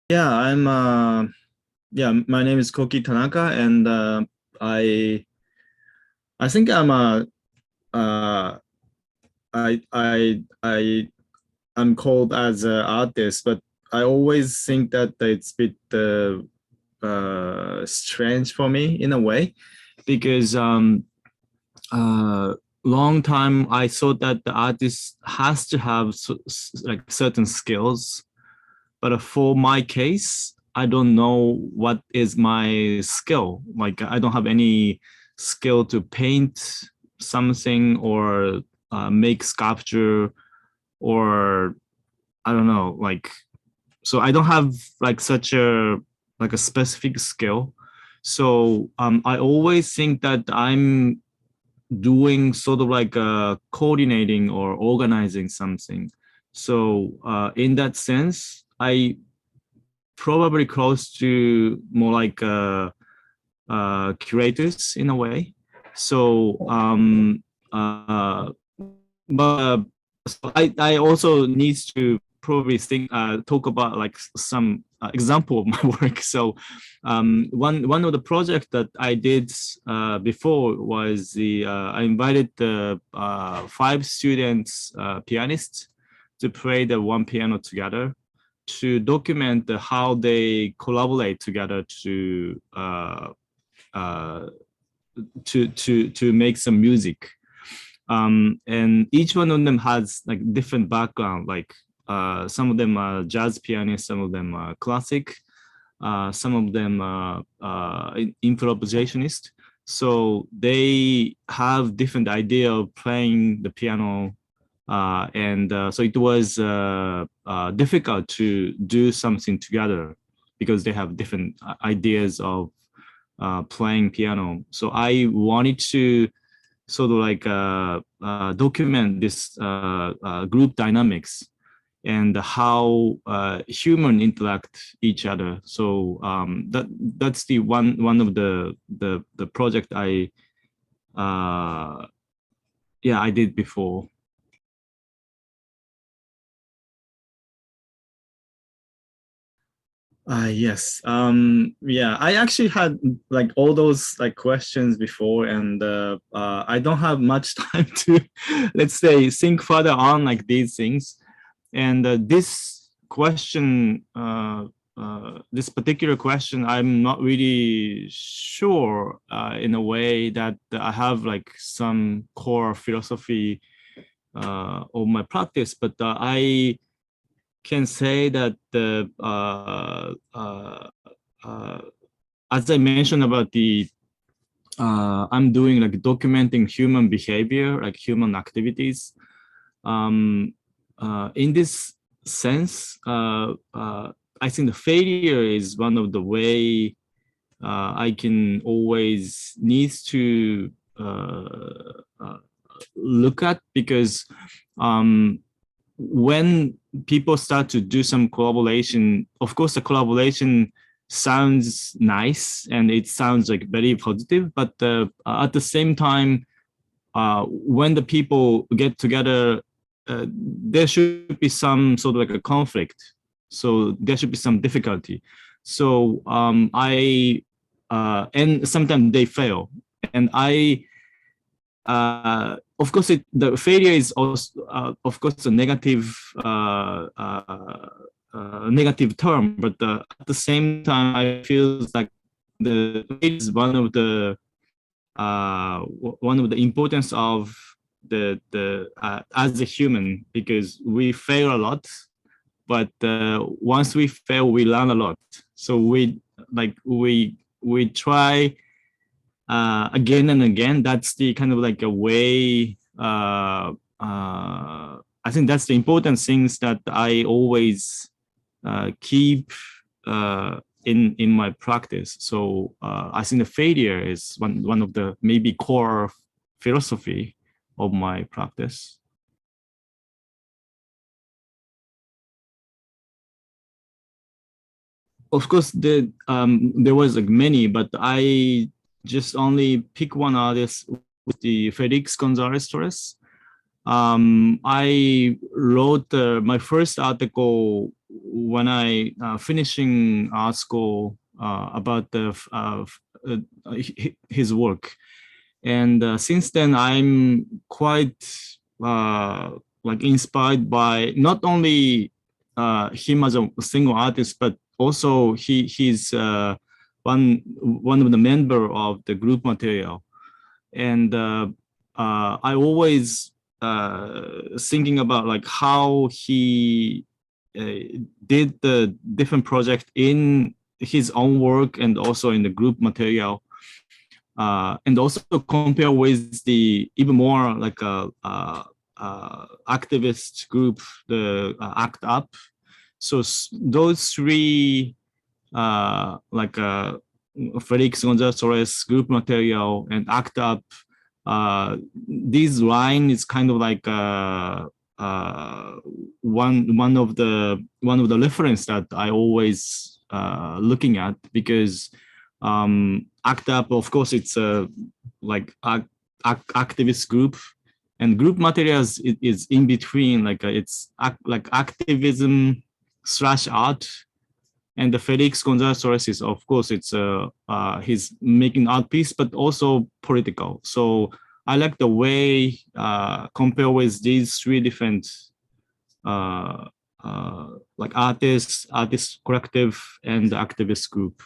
Yeah, my name is Koki Tanaka, and I I think uh I'm called as an artist, but I always think that it's a bit strange for me in a way because uh long time I thought that the artist has to have like certain skills. But for my case, I don't know what is my skill. Like I don't have any skill to paint something or make sculpture or I don't know. Like so, I don't have like such a specific skill. So I always think that I'm doing sort of like coordinating or organizing something. So in that sense, I probably close to more like curators in a way. So, but so I also need to probably talk about like some example of my work. So, one of the projects that I did before was I invited the five students pianists to play the one piano together to document how they collaborate together uh, to make some music. And each one of them has like different background. Like some of them are jazz pianists, some of them are classic, some of them are improvisationists. So they have different idea of playing the piano and so it was difficult to do something together because they have different ideas of playing piano. So I wanted to sort of like document this group dynamics and how human interact each other. So that's the one of the project uh, I did before. Yes. Yeah, I actually had like all those like questions before, and I don't have much time to, let's say, think further on like these things. And this question, this particular question, I'm not really sure in a way that I have like some core philosophy of my practice, but I can say that uh, as I mentioned about I'm doing like documenting human behavior, like human activities. In this sense, I think the failure is one of the way I can always needs to look at because um, when people start to do some collaboration, of course, the collaboration sounds nice and it sounds like very positive, but at the same time, when the people get together, there should be some sort of like a conflict. So there should be some difficulty. So and sometimes they fail. And of course, the failure is also, of course, a negative term. But at the same time, I feel like the is one of the importance of the as a human because we fail a lot, but once we fail, we learn a lot. So we try again and again. That's the kind of like a way. I think that's the important things that I always keep in my practice. So I think the failure is one of the maybe core philosophy of my practice. Of course, there was like many, but I just only pick one artist with the Felix Gonzalez Torres. I wrote my first article when I finishing art school about his work. And since then, I'm quite like inspired by not only him as a single artist, but also he's one of the member of the group material. And I always thinking about like how he did the different project in his own work and also in the group material. And also compare with the even more like a, activist group, the ACT UP. So those three, like Felix Gonzalez Torres group material and ACT UP, this line is kind of like one of the reference that I always looking at, because ACT UP, of course, it's a like activist group, and group materials is in between, like it's like activism / art. And the Felix Gonzalez Torres is, of course, it's he's making art piece, but also political. So I like the way compare with these three different like artist collective and the activist group.